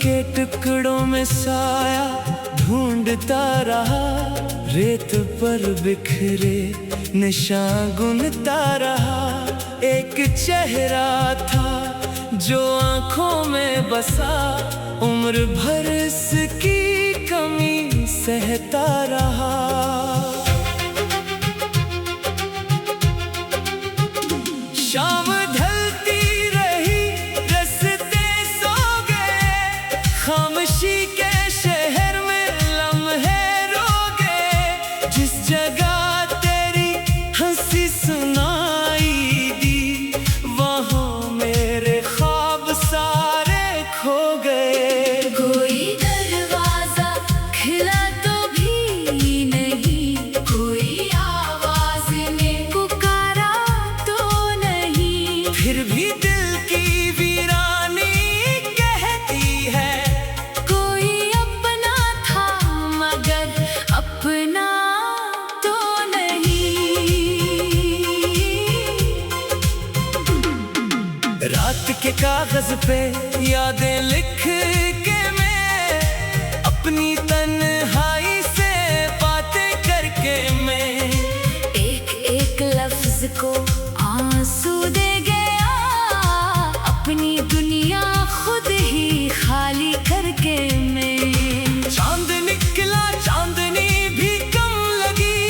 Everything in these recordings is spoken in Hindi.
के टुकड़ों में साया ढूंढता रहा, रेत पर बिखरे निशान गुनता रहा। एक चेहरा था जो आंखों में बसा, उम्र भर इसकी कमी सहता रहा। शाम ढलती रही, रास्ते सो गए, खामोशी के शहर में लम्हे रो गए। जिस जगह तेरी हंसी सुनाई दी, वहाँ मेरे ख्वाब सारे खो गए। कोई दरवाजा खिला तो भी नहीं, कोई आवाज ने पुकारा तो नहीं। फिर भी दिल की वीरानी कहती है, कोई अपना था मगर अपना तो नहीं। रात के कागज पे यादें लिख के मैं, अपनी तन्हाई से बातें करके मैं, एक एक लफ्ज को आंसू दे गया, अपनी दुनिया खुद ही खाली करके मैं। चांद निकला चांदनी भी कम लगी,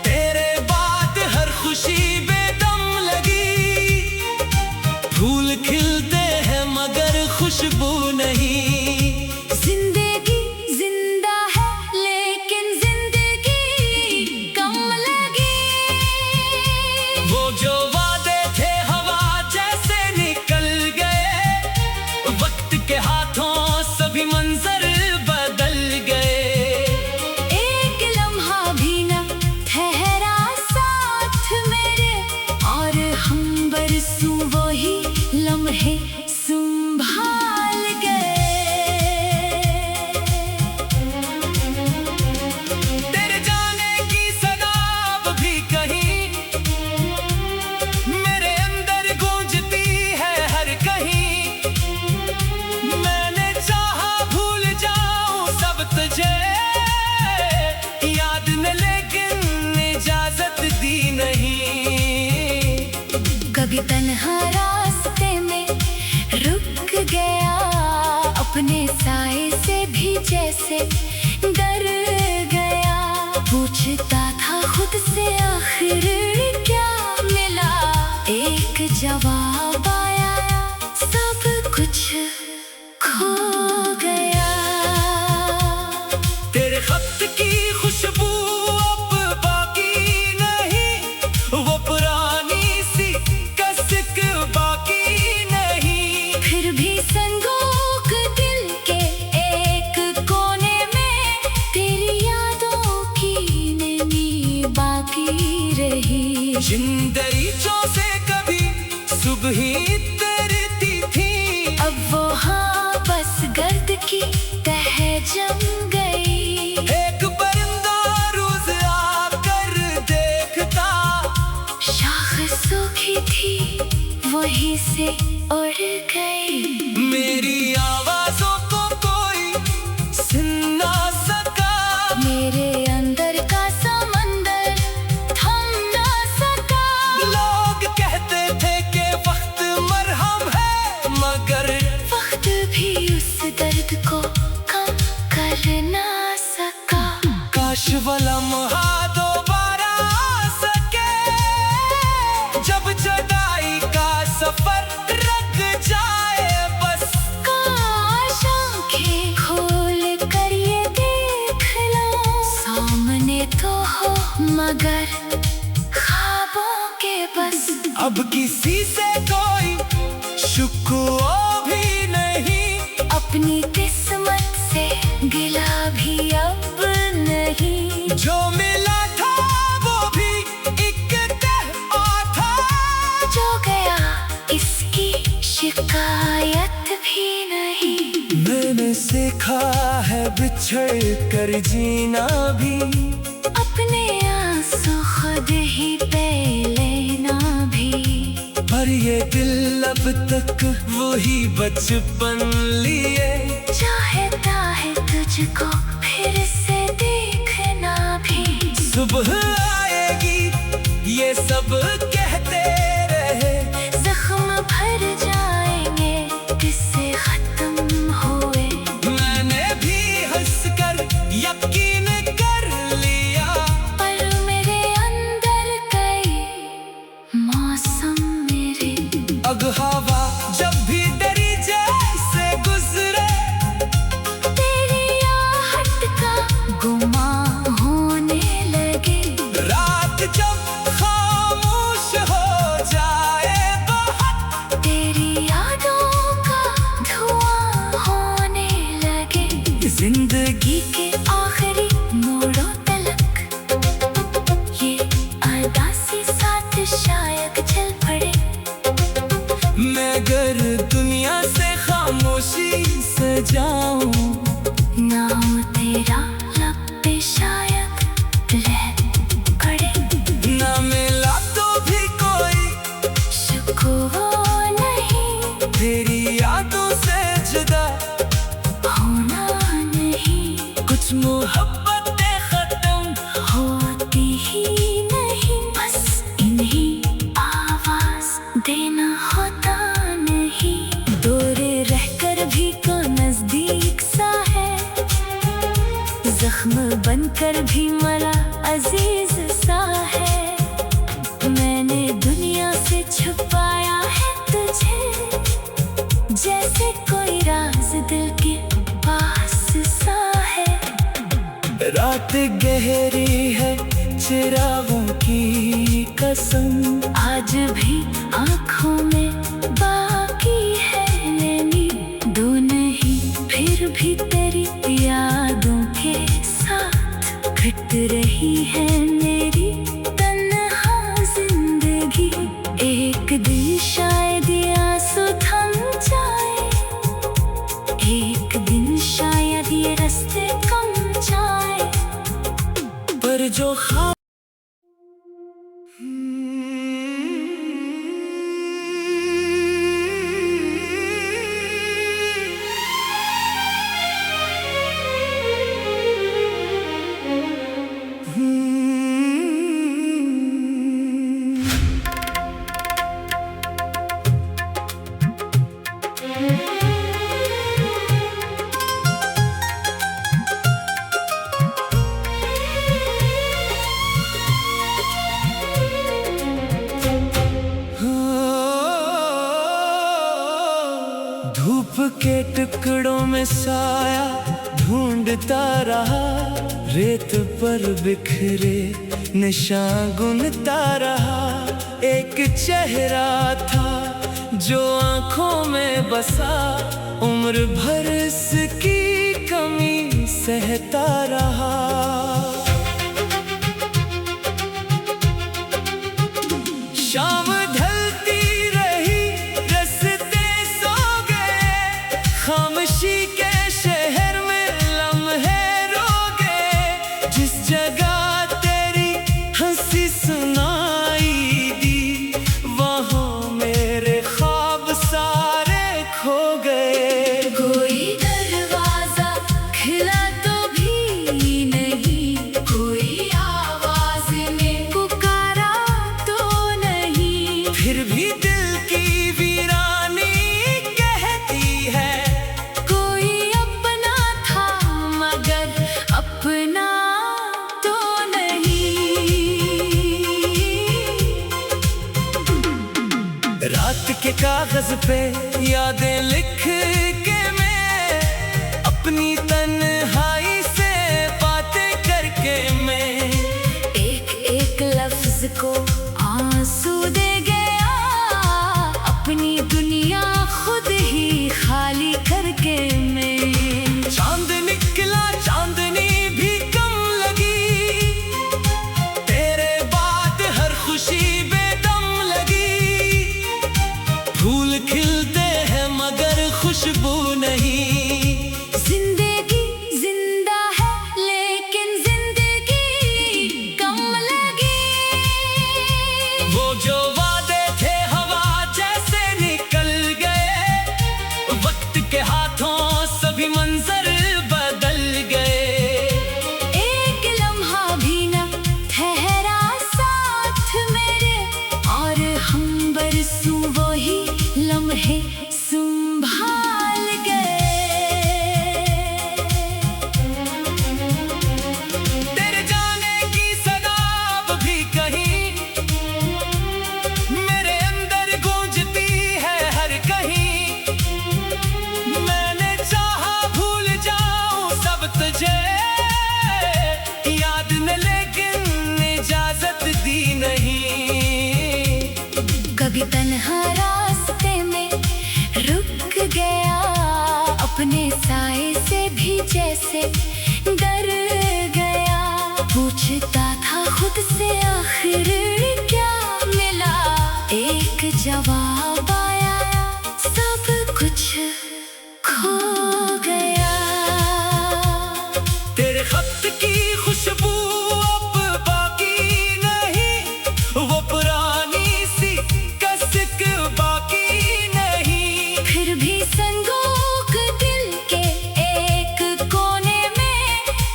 तेरे बाद हर खुशी बेदम लगी। फूल खिलते हैं मगर खुशबू नहीं, जिंदगी जिंदा है लेकिन जिंदगी कम लगी। वो जो वादे थे हवा जैसे निकल गए, वक्त के हाथों सभी मंजर बदल गए। एक लम्हा भी न ठहरा साथ मेरे, और हम बरसों वही लम्हे संभाल गए। तेरे जाने की सदाब भी कहीं मेरे अंदर गूंजती है हर कहीं। मैंने चाहा भूल जाऊं सब तुझे, याद न लेकिन इजाजत दी नहीं। कभी तन्हा रास्ते में रुक गया, अपने साए से भी जैसे डर गया। पूछता था खुद से आखिर क्या मिला, एक जवाब आया, सब कुछ खो गया। तेरे खत की खुशबू अब बाकी नहीं, वो पुरानी सी कसक बाकी नहीं। फिर भी संदूक दिल के एक कोने में, तेरी यादों की नमी बाकी रही। जिंदगी से कभी सुबह ही तरती थी, अब वो हाँ बस गर्द की तह जम गई। एक परिंदा रोज आकर देखता, शाख सूखी थी वहीं से उड़ गई। मेरी आवाजों को कोई सुन ना सका, मेरे अंदर का समंदर थम ना सका। लोग कहते थे कि वक्त मरहम है, मगर वक्त भी उस दर्द को कम कर ना सका। काश वो लम्हा दोबारा आ सके, जब जुदाई का सफर रुक जाए बस। काश आंखें खोल कर ये देख लो, सामने तो हो मगर ख्वाबों के बस। अब किसी से कोई शुक्वा भी नहीं, अपनी किस्मत से गिला भी अब नहीं। जो मिला था वो भी एक तहफा था, जो गया इसकी शिकायत भी नहीं। मैंने सीखा है बिछड़ कर जीना भी, अपने आंसू खुद ही पे लेना भी। पर ये दिल अब तक वही बचपन लिए चाहता है तुझको फिर से देखना भी। सुबह आएगी ये सब कहते रहे, जख्म भर जाएंगे किससे खत्म हुए। मैंने भी हंसकर यकीन कर लिया, पर मेरे अंदर कई मौसम मेरे। अब हवा जब भी डरी जैसे गुजरे, तेरी आहट का गुमा होने लगे। रात जब खामोश हो जाए बहुत, तेरी यादों का धुआं होने लगे। जिंदगी के आखिरी मोड़ों तलक ये अदासी साथ शायद चल पड़े। मैं अगर दुनिया से खामोशी से जाऊं, नाम तेरा लब पे शायद रह पड़े। ना मिला तो भी कोई शिकवा नहीं, तेरी यादों से जुदा होना नहीं। कुछ मोहब्बतें खत्म होती ही नहीं, बस इन्हीं आवाज देना होता नहीं। दूर रहकर भी को नजदीक सा है, जख्म बनकर भी मरा अजीज सा है। मैंने दुनिया से छुपाया है तुझे, जैसे कोई राज दिल के पास सा है। रात गहरी है चिरागों की कसम, आज भी आँखों में बाकी है नींदो नहीं। फिर भी तेरी यादों के साथ कट रही है मेरी तन्हा जिंदगी। एक दिन शायद ये आंसू थम जाए, एक दिन शायद ये रास्ते कम जाए। पर जो धूप के टुकड़ों में साया ढूंढता रहा, रेत पर बिखरे निशान गुनता रहा। एक चेहरा था जो आंखों में बसा, उम्र भर इसकी कमी सहता रहा। शाम ढलती रही, रास्ते सो गए, खामोशी के शहर में लम्हे रो गए। जिस जगह तेरी हंसी सुनाई दी, वहाँ मेरे ख्वाब सारे खो गए। कोई दरवाजा खिला तो भी नहीं, कोई आवाज ने पुकारा तो नहीं। फिर भी दिल की वीरानी कहती है, कोई अपना था मगर अपना तो नहीं। रात के कागज पे यादें लिख के मैं, अपनी तन्हाई से बातें करके मैं, एक एक लफ्ज को आंसू दे गया, अपनी दुनिया खुद ही खाली करके मैं। चांद निकला चांदनी भी कम लगी, तेरे बाद हर खुशी बेदम लगी। फूल खिलते हैं मगर खुशबू नहीं, जिंदगी जिंदा है लेकिन जिंदगी कम लगी। वो जो कहीं, मेरे अंदर गूंजती है हर कहीं। मैंने चाहा भूल जाऊं सब तुझे याद न, लेकिन इजाजत दी नहीं। कभी तन्हा रास्ते में रुक गया, अपने साए से भी जैसे डर गया। पूछता था खुद से आखिर क्या मिला, एक जवाब आया, सब कुछ खो गया। तेरे खत की खुशबू अब बाकी नहीं, वो पुरानी सी कसक बाकी नहीं। फिर भी संदूक दिल के एक कोने में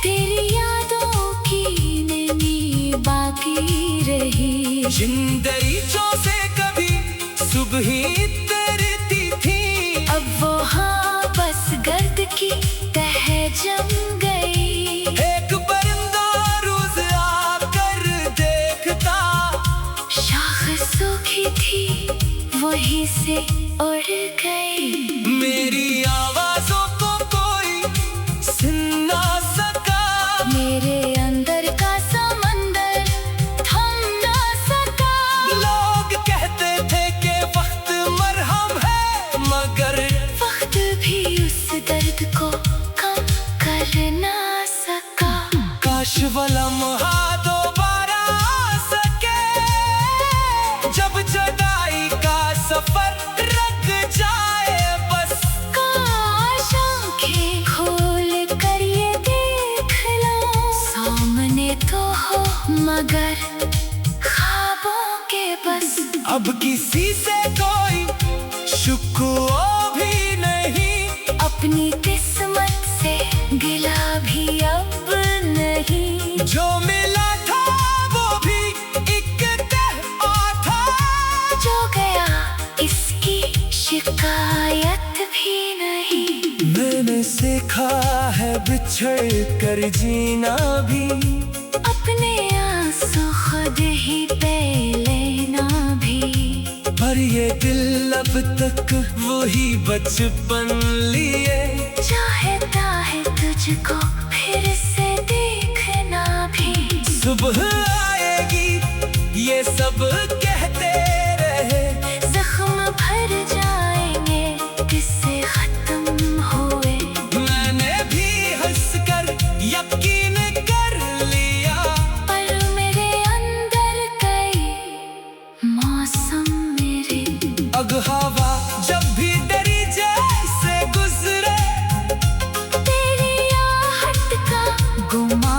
तेरी यादों की नमी बाकी रही। जिन दरीचों से कभी सुबह तरती थी, अब वो हाँ बस गर्द की तह जम गई। एक परिंदा रोज आकर देखता, शाख सूखी थी वहीं से उड़ गई। मेरी आवाजों को कोई सुन ना सका, मेरे अंदर का समंदर थम ना सका। लोग कहते थे कि वक्त मरहम है, मगर वक्त भी उस दर्द को कम कर ना सका। काश वो लम्हा दोबारा आ सके, जब जुदाई का सफर रख जाए बस। काश आंखें खोल कर ये देख लो, सामने तो हो मगर ख्वाबों के बस। अब किसी से कोई शुक्वा भी नहीं, अपनी किस्मत से गिला भी अब नहीं। जो मिला था वो भी एक तहफा था, जो गया इसकी शिकायत भी नहीं। मैंने सीखा है बिछड़ कर जीना भी, अपने आंसू खुद ही पे लेना भी। पर ये दिल अब तक वही बचपन लिए। चाहता है तुझको फिर से देखना भी। सुबह आएगी ये सब कहते रहे, जख्म भर जाएंगे किससे खत्म हुए। मैंने भी हंसकर यकीन कर लिया, पर मेरे अंदर कई मौसम मेरे। अब हवा जब भी दरी जैसे गुजरे, तेरी आहट का गुमा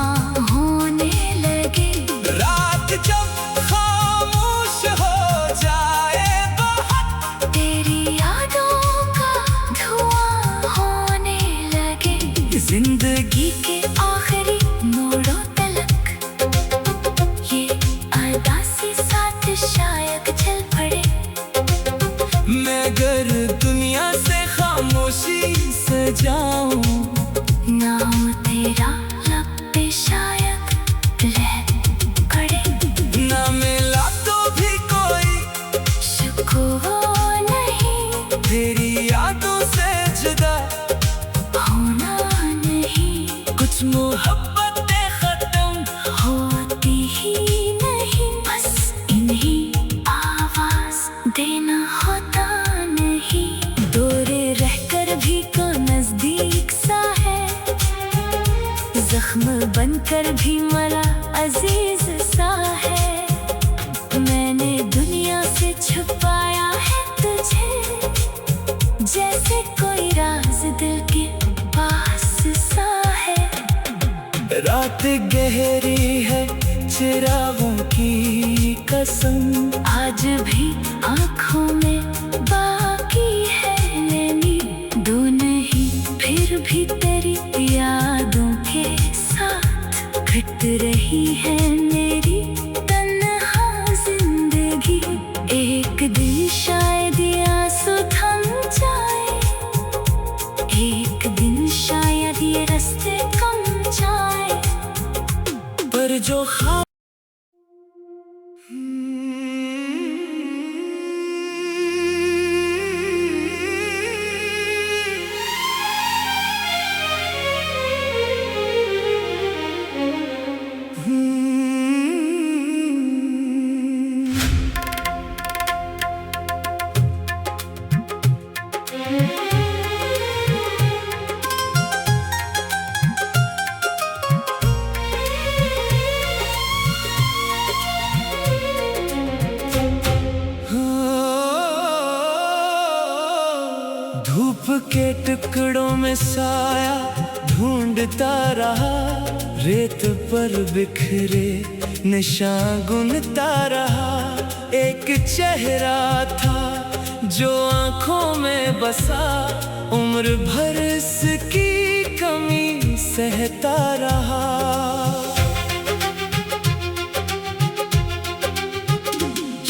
होने लगे। रात जब खामोश हो जाए बहुत, तेरी यादों का धुआं होने लगे। जिंदगी के आखिरी मोड़ों तलक ये अरदासी साथ शायद चल पड़े। मैं अगर दुनिया से खामोशी से जाऊं, नाम तेरा लब पे शायद रह पड़े। ना मिला तो भी कोई शुक्र नहीं, तेरी यादों से जुदा होना नहीं। कुछ मोहब्बतें खत्म होती ही नहीं, बस इन्हीं आवाज देना होता नहीं। दूर रहकर भी को नजदीक सा है, जख्म बनकर भी मरा अजीज सा है। मैंने दुनिया से छुपाया है तुझे, जैसे कोई राज दिल के पास सा है। रात गहरी है चिरागों की कसम, आज भी आँखों में बाकी है नींद। नहीं फिर भी तेरी यादों के साथ घट रही है मेरी तन्हा जिंदगी। एक दिन शायद ये आंसू थम जाए, एक दिन शायद ये रास्ते कम जाए। पर जो के टुकड़ों में साया ढूंढता रहा, रेत पर बिखरे निशान गुनता रहा। एक चेहरा था जो आंखों में बसा, उम्र भर इसकी कमी सहता रहा।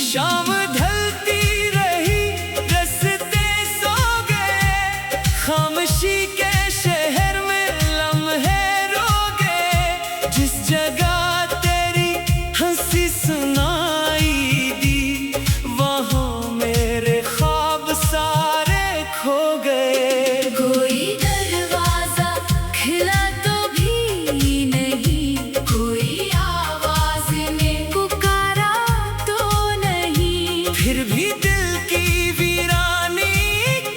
शाम ढलती रही, रास्ते सो गए, खामोशी के शहर में लम्हे रो गए। जिस जगह तेरी हंसी सुनाई दी, वहाँ मेरे ख्वाब सारे खो गए। कोई दरवाजा खिला तो भी नहीं, कोई आवाज ने पुकारा तो नहीं। फिर भी दिल की वीरानी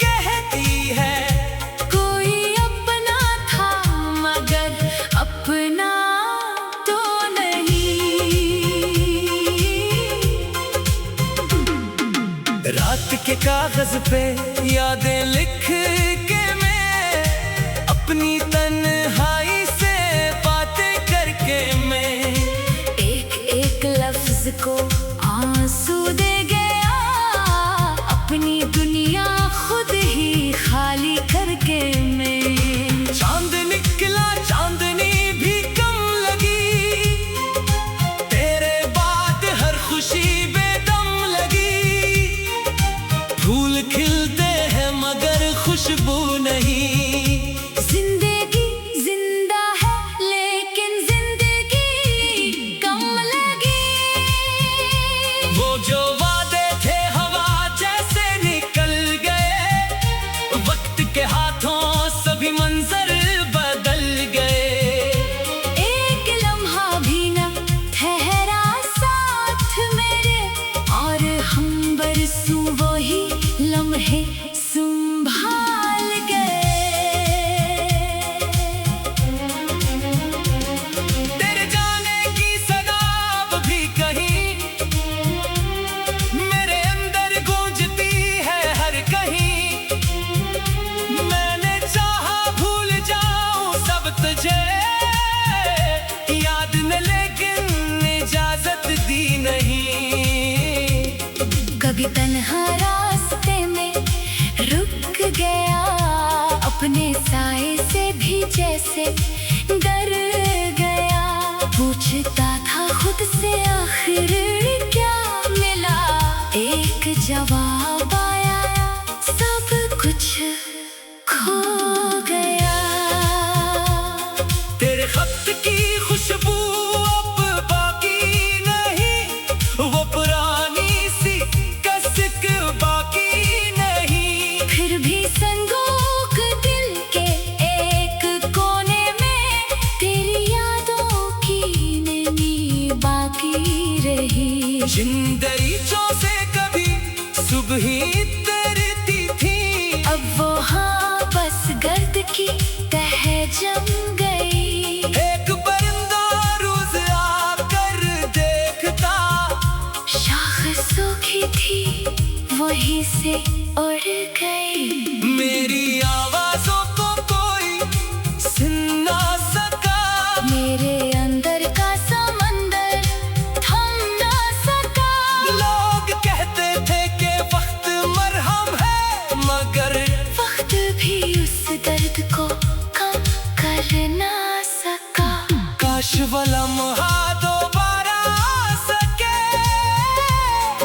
कहती है, कोई अपना था मगर अपना तो नहीं। रात के कागज पे यादें लिख के मैं, अपनी तन्हाई से बातें करके मैं, एक एक लफ्ज को आंसू दे गया, अपनी दुनिया खुद ही खाली करके मैं। चांद निकला चांदनी भी कम लगी, तेरे बाद हर खुशी बेदम लगी। फूल खिलते हैं मगर खुशबू नहीं, जिंदगी जिंदा है लेकिन जिंदगी कम लगी। वो जो वादे थे हवा जैसे निकल गए, वक्त के हाथों सभी मंजर बदल गए। एक लम्हा भी न ठहरा साथ मेरे, और हम बरसों वही लम्हे संभाल गए। तेरे जाने की सदा अब भी कहीं मेरे अंदर गूंजती है हर कहीं। मैंने चाहा भूल जाऊं सब तुझे, याद न लेकिन इजाजत दी नहीं। कभी तन्हा रास्ते में रुक गया, अपने साए से भी जैसे डर गया। पूछता था खुद से आखिर क्या मिला, एक जवाब आया, सब कुछ खो गया। तेरे खत की खुशबू अब बाकी नहीं, वो पुरानी सी कसक बाकी नहीं। फिर भी संदूक दिल के एक कोने में, तेरी यादों की नमी बाकी रही। जिन दरीचों से कभी सुबह ही तरती थी, अब वो हाँ बस गर्द की तह जम गई। एक परिंदा रोज आकर देखता, शाख सूखी थी वहीं से उड़ गई। मेरी आवाजों को कोई सुन ना सका, मेरे अंदर का समंदर थम ना सका। लोग कहते थे कि वक्त मरहम है, मगर वक्त भी उस दर्द को कम कर ना सका। काश वो लम्हा दोबारा आ सके,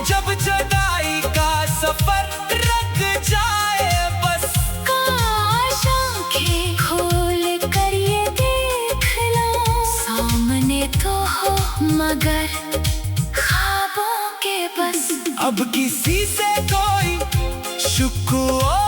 जब जुदाई का सफर रुक जाए बस। काश आंखें खोल कर ये देख लो, सामने तो हो मगर ख्वाबों के बस। अब किसी से कोई शिकवा